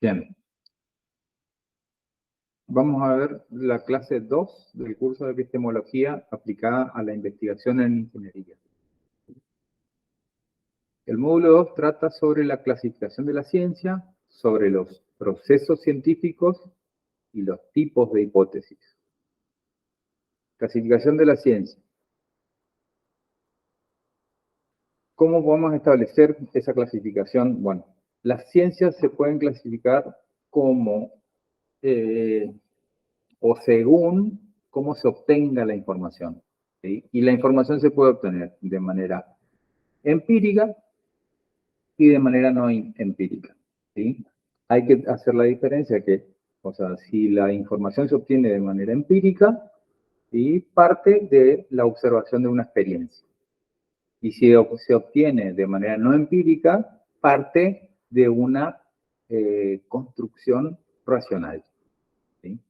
Bien. Vamos a ver la clase 2 del curso de epistemología aplicada a la investigación en ingeniería. El módulo 2 trata sobre la clasificación de la ciencia, sobre los procesos científicos y los tipos de hipótesis. Clasificación de la ciencia. ¿Cómo podemos establecer esa clasificación? Bueno, las ciencias se pueden clasificar como o según cómo se obtenga la información, ¿sí? Y la información se puede obtener de manera empírica y de manera no empírica, ¿sí? Hay que hacer la diferencia que, o sea, si la información se obtiene de manera empírica, ¿sí? Parte de la observación de una experiencia. Y si se obtiene de manera no empírica, parte de una construcción racional, ¿sí?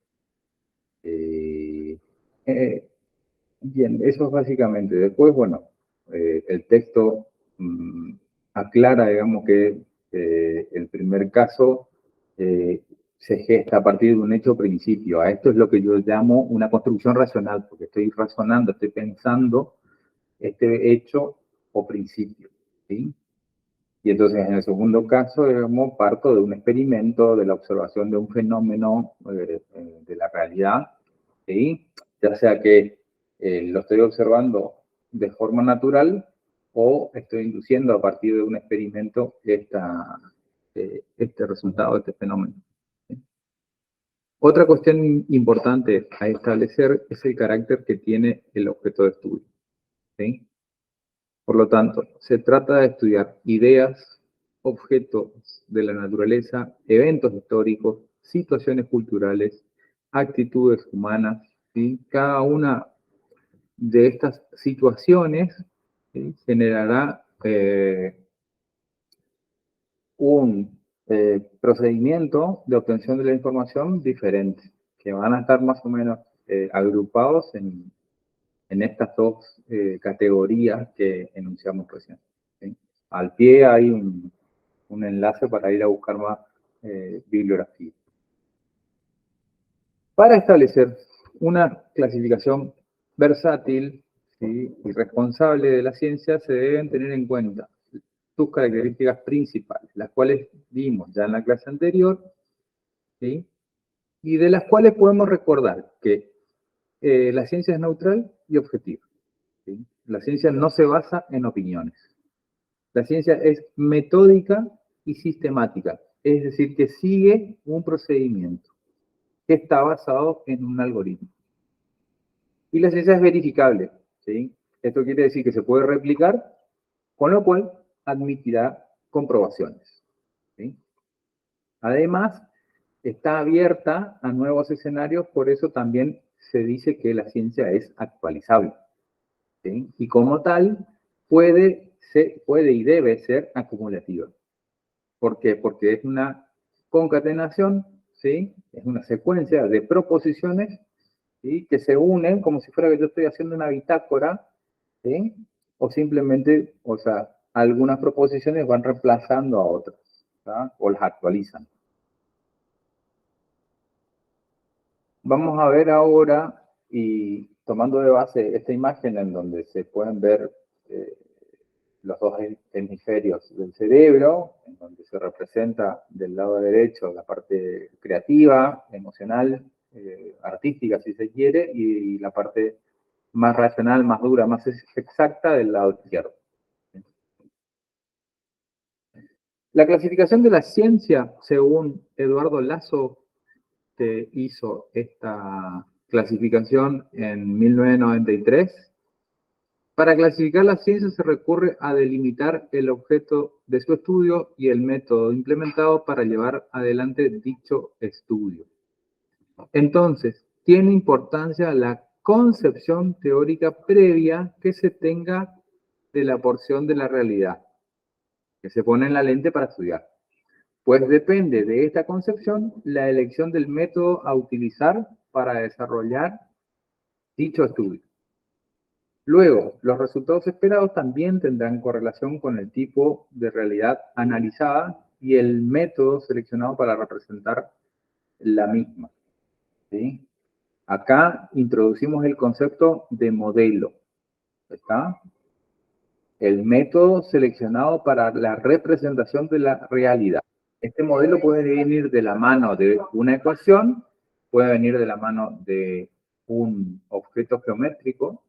Bien, eso es básicamente. Después, bueno, el texto aclara, digamos, que el primer caso se gesta a partir de un hecho principio. A esto es lo que yo llamo una construcción racional, porque estoy razonando, estoy pensando este hecho o principio, ¿sí? Y entonces, en el segundo caso, digamos, parto de un experimento, de la observación de un fenómeno de la realidad, ¿sí? Ya sea que lo estoy observando de forma natural o estoy induciendo a partir de un experimento este resultado, este fenómeno, ¿sí? Otra cuestión importante a establecer es el carácter que tiene el objeto de estudio, ¿sí? Por lo tanto, se trata de estudiar ideas, objetos de la naturaleza, eventos históricos, situaciones culturales, actitudes humanas, ¿sí? Cada una de estas situaciones, ¿sí? Generará un procedimiento de obtención de la información diferente, que van a estar más o menos agrupados en estas dos categorías que enunciamos recién, ¿sí? Al pie hay un enlace para ir a buscar más bibliografía. Para establecer una clasificación versátil, ¿sí? Y responsable de la ciencia, se deben tener en cuenta sus características principales, las cuales vimos ya en la clase anterior, ¿sí? Y de las cuales podemos recordar que la ciencia es neutral y objetiva, ¿sí? La ciencia no se basa en opiniones. La ciencia es metódica y sistemática, es decir, que sigue un procedimiento que está basado en un algoritmo. Y la ciencia es verificable, ¿sí? Esto quiere decir que se puede replicar, con lo cual admitirá comprobaciones, ¿sí? Además, está abierta a nuevos escenarios, por eso también se dice que la ciencia es actualizable, ¿sí? Y como tal, puede y debe ser acumulativa. ¿Por qué? Porque es una concatenación, ¿sí? Es una secuencia de proposiciones, ¿sí? Que se unen como si fuera que yo estoy haciendo una bitácora, ¿sí? O simplemente, o sea, algunas proposiciones van reemplazando a otras, ¿tá? O las actualizan. Vamos a ver ahora, y tomando de base esta imagen en donde se pueden ver los dos hemisferios del cerebro, en donde se representa del lado derecho la parte creativa, emocional, artística si se quiere, y la parte más racional, más dura, más exacta del lado izquierdo. La clasificación de la ciencia, según Eduardo Lasso, que hizo esta clasificación en 1993, para clasificar la ciencia se recurre a delimitar el objeto de su estudio y el método implementado para llevar adelante dicho estudio. Entonces, tiene importancia la concepción teórica previa que se tenga de la porción de la realidad que se pone en la lente para estudiar. Pues depende de esta concepción la elección del método a utilizar para desarrollar dicho estudio. Luego, los resultados esperados también tendrán correlación con el tipo de realidad analizada y el método seleccionado para representar la misma, ¿sí? Acá introducimos el concepto de modelo, ¿está? El método seleccionado para la representación de la realidad. Este modelo puede venir de la mano de una ecuación, puede venir de la mano de un objeto geométrico,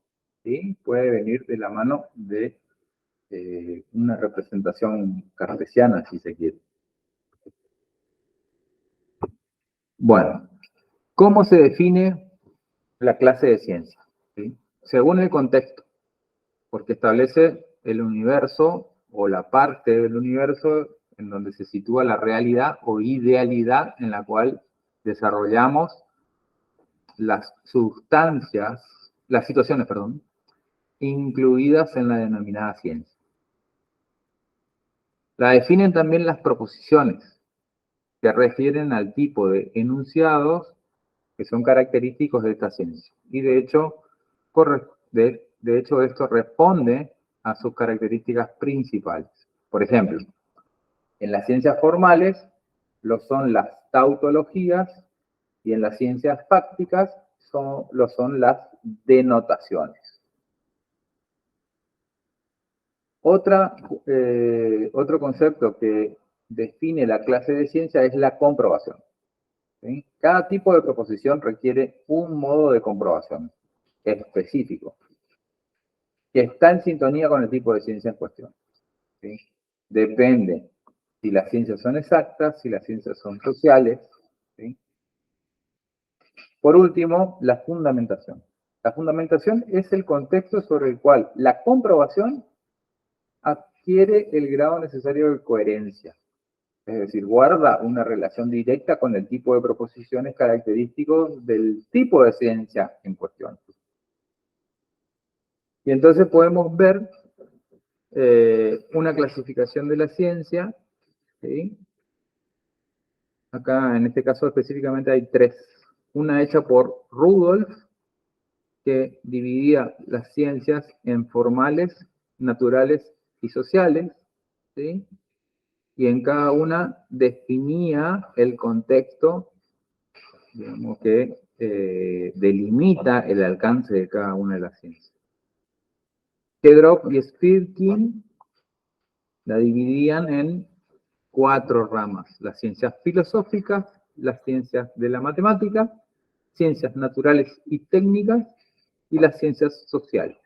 ¿sí? Puede venir de la mano de una representación cartesiana, si se quiere. Bueno, ¿cómo se define la clase de ciencia? ¿Sí? Según el contexto, porque establece el universo o la parte del universo en donde se sitúa la realidad o idealidad en la cual desarrollamos las sustancias, las situaciones, perdón, incluidas en la denominada ciencia. La definen también las proposiciones, que refieren al tipo de enunciados que son característicos de esta ciencia. Y de hecho, esto responde a sus características principales. Por ejemplo, en las ciencias formales lo son las tautologías y en las ciencias fácticas lo son las denotaciones. Otro concepto que define la clase de ciencia es la comprobación. ¿Sí? Cada tipo de proposición requiere un modo de comprobación específico, que está en sintonía con el tipo de ciencia en cuestión. ¿Sí? Depende si las ciencias son exactas, si las ciencias son sociales. ¿Sí? Por último, la fundamentación. La fundamentación es el contexto sobre el cual la comprobación adquiere el grado necesario de coherencia. Es decir, guarda una relación directa con el tipo de proposiciones característicos del tipo de ciencia en cuestión. Y entonces podemos ver una clasificación de la ciencia, ¿sí? Acá en este caso específicamente hay tres. Una hecha por Rudolf, que dividía las ciencias en formales, naturales y sociales, ¿sí? Y en cada una definía el contexto, digamos, que delimita el alcance de cada una de las ciencias. Kedrov y Spirkin la dividían en cuatro ramas: las ciencias filosóficas, las ciencias de la matemática, ciencias naturales y técnicas, y las ciencias sociales.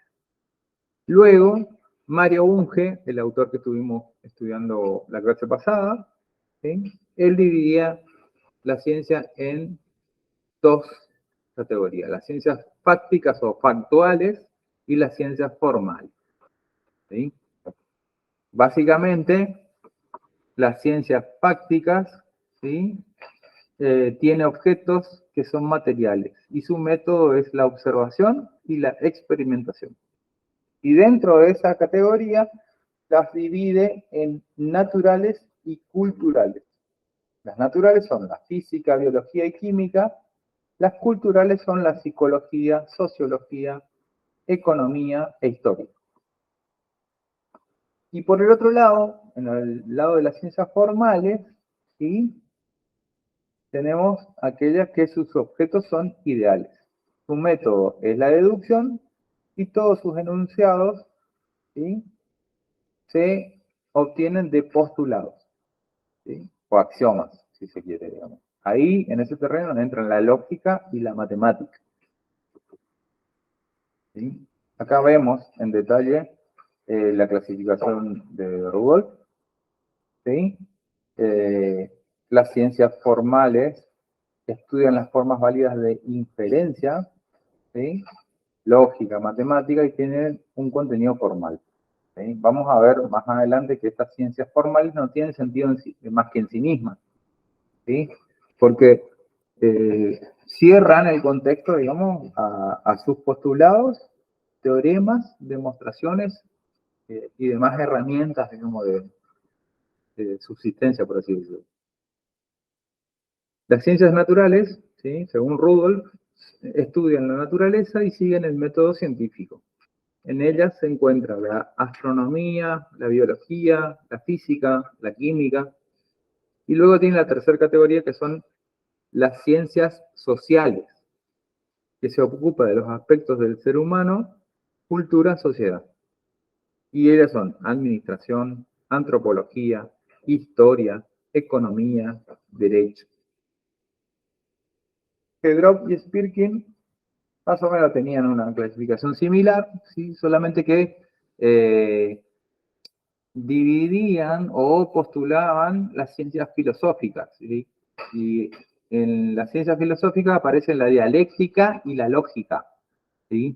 Luego, Mario Bunge, el autor que estuvimos estudiando la clase pasada, ¿sí? Él dividía la ciencia en dos categorías: las ciencias fácticas o factuales y las ciencias formales. ¿Sí? Básicamente, las ciencias fácticas, ¿sí? Tiene objetos que son materiales y su método es la observación y la experimentación. Y dentro de esa categoría las divide en naturales y culturales. Las naturales son la física, biología y química. Las culturales son la psicología, sociología, economía e historia. Y por el otro lado, en el lado de las ciencias formales, ¿sí? Tenemos aquellas que sus objetos son ideales. Su método es la deducción y todos sus enunciados, ¿sí? Se obtienen de postulados, ¿sí? O axiomas, si se quiere, digamos. Ahí, en ese terreno, entran la lógica y la matemática. ¿Sí? Acá vemos en detalle la clasificación de Rudolf. ¿Sí? Las ciencias formales estudian las formas válidas de inferencia, ¿sí? Lógica, matemática, y tienen un contenido formal. ¿Sí? Vamos a ver más adelante que estas ciencias formales no tienen sentido más que en sí mismas, ¿sí? Porque cierran el contexto, digamos, a sus postulados, teoremas, demostraciones y demás herramientas, digamos, de subsistencia, por así decirlo. Las ciencias naturales, ¿sí? Según Rudolf, estudian la naturaleza y siguen el método científico. En ellas se encuentra la astronomía, la biología, la física, la química, Y luego tiene la tercera categoría, que son las ciencias sociales, que se ocupa de los aspectos del ser humano, cultura, sociedad. Y ellas son administración, antropología, historia, economía, derecho. Hedrop y Spirkin más o menos tenían una clasificación similar, ¿sí? Solamente que dividían o postulaban las ciencias filosóficas, ¿sí? Y en las ciencias filosóficas aparecen la dialéctica y la lógica, ¿sí?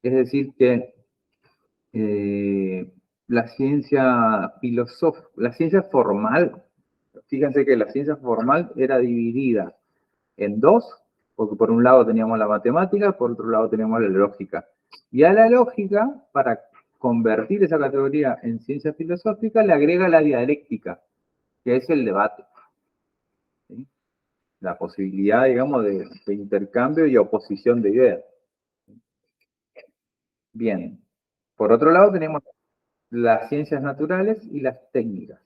Es decir, que la ciencia la ciencia formal, fíjense que la ciencia formal era dividida en dos, porque por un lado teníamos la matemática, por otro lado teníamos la lógica. Y a la lógica, para convertir esa categoría en ciencia filosófica, le agrega la dialéctica, que es el debate. ¿Sí? La posibilidad, digamos, de intercambio y oposición de ideas. Bien. Por otro lado tenemos las ciencias naturales y las técnicas.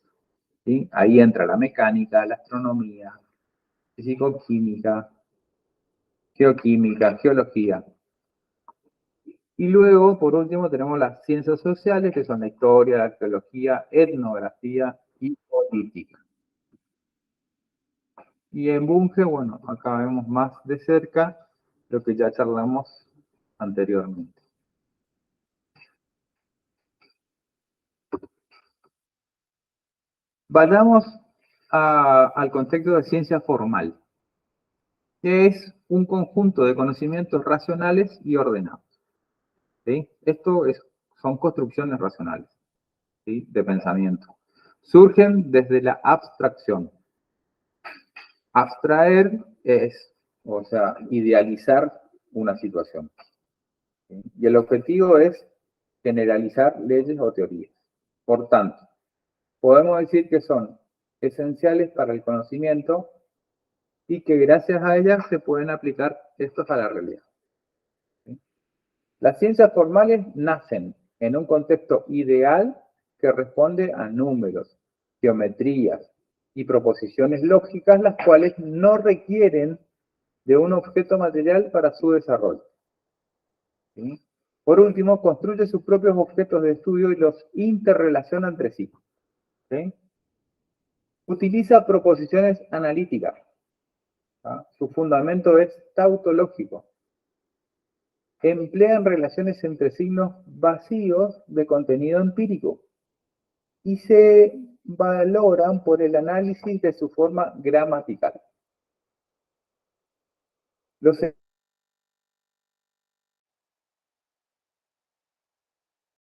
¿Sí? Ahí entra la mecánica, la astronomía, físico-química, geoquímica, geología. Y luego, por último, tenemos las ciencias sociales, que son la historia, la arqueología, etnografía y política. Y en Bunge, bueno, acá vemos más de cerca lo que ya charlamos anteriormente. Vayamos al concepto de ciencia formal, que es un conjunto de conocimientos racionales y ordenados. ¿Sí? Son construcciones racionales, ¿sí? De pensamiento. Surgen desde la abstracción. Abstraer es, o sea, idealizar una situación. ¿Sí? Y el objetivo es generalizar leyes o teorías. Por tanto, podemos decir que son esenciales para el conocimiento y que gracias a ellas se pueden aplicar estos a la realidad. ¿Sí? Las ciencias formales nacen en un contexto ideal que responde a números, geometrías y proposiciones lógicas, las cuales no requieren de un objeto material para su desarrollo. ¿Sí? Por último, construye sus propios objetos de estudio y los interrelaciona entre sí. ¿Sí? Utiliza proposiciones analíticas. ¿Ah? Su fundamento es tautológico. Emplean relaciones entre signos vacíos de contenido empírico y se valoran por el análisis de su forma gramatical. Los